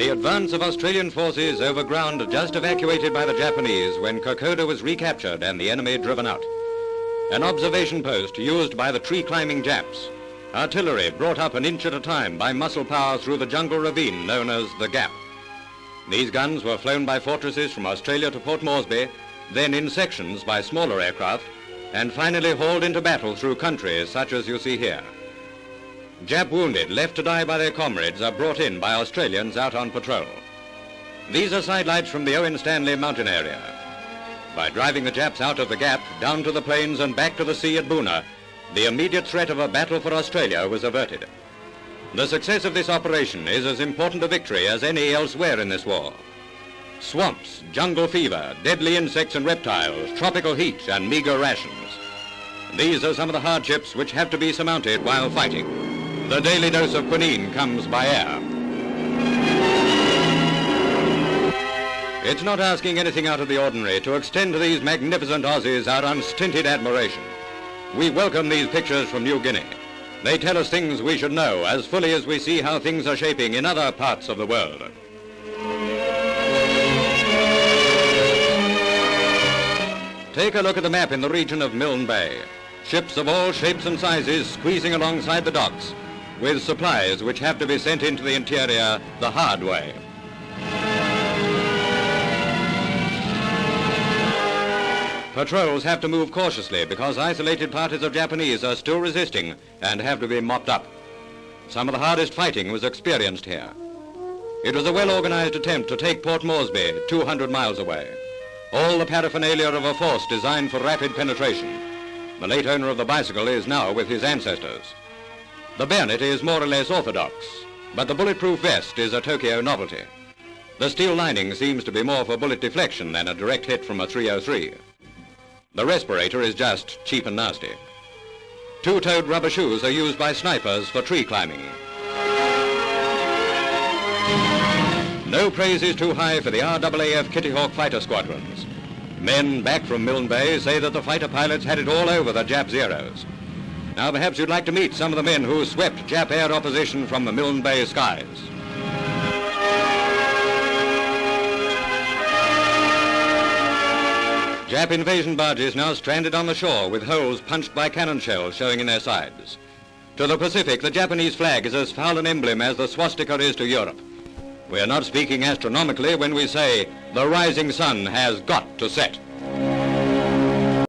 The advance of Australian forces over ground just evacuated by the Japanese when Dakota was recaptured and the enemy driven out. An observation post used by the tree-climbing Japs. Artillery brought up an inch at a time by muscle power through the jungle ravine known as the Gap. These guns were flown by fortresses from Australia to Port Moresby, then in sections by smaller aircraft, and finally hauled into battle through country such as you see here. Jap wounded left to die by their comrades are brought in by Australians out on patrol. These are sidelights from the Owen Stanley mountain area. By driving the Japs out of the Gap, down to the plains and back to the sea at Buna, the immediate threat of a battle for Australia was averted. The success of this operation is as important a victory as any elsewhere in this war. Swamps, jungle fever, deadly insects and reptiles, tropical heat and meager rations. These are some of the hardships which have to be surmounted while fighting. The daily dose of quinine comes by air. It's not asking anything out of the ordinary to extend to these magnificent Aussies our unstinted admiration. We welcome these pictures from New Guinea. They tell us things we should know as fully as we see how things are shaping in other parts of the world. Take a look at the map in the region of Milne Bay. Ships of all shapes and sizes squeezing alongside the docks, with supplies which have to be sent into the interior the hard way. Patrols have to move cautiously because isolated parties of Japanese are still resisting and have to be mopped up. Some of the hardest fighting was experienced here. It was a well-organized attempt to take Port Moresby, 200 miles away. All the paraphernalia of a force designed for rapid penetration. The late owner of the bicycle is now with his ancestors. The bayonet is more or less orthodox, but the bulletproof vest is a Tokyo novelty. The steel lining seems to be more for bullet deflection than a direct hit from a .303. The respirator is just cheap and nasty. Two-toed rubber shoes are used by snipers for tree climbing. No praise is too high for the RAAF Kitty Hawk fighter squadrons. Men back from Milne Bay say that the fighter pilots had it all over the Jap Zeros. Now perhaps you'd like to meet some of the men who swept Jap air opposition from the Milne Bay skies. Jap invasion barges now stranded on the shore with holes punched by cannon shells showing in their sides. To the Pacific, the Japanese flag is as foul an emblem as the swastika is to Europe. We are not speaking astronomically when we say the rising sun has got to set.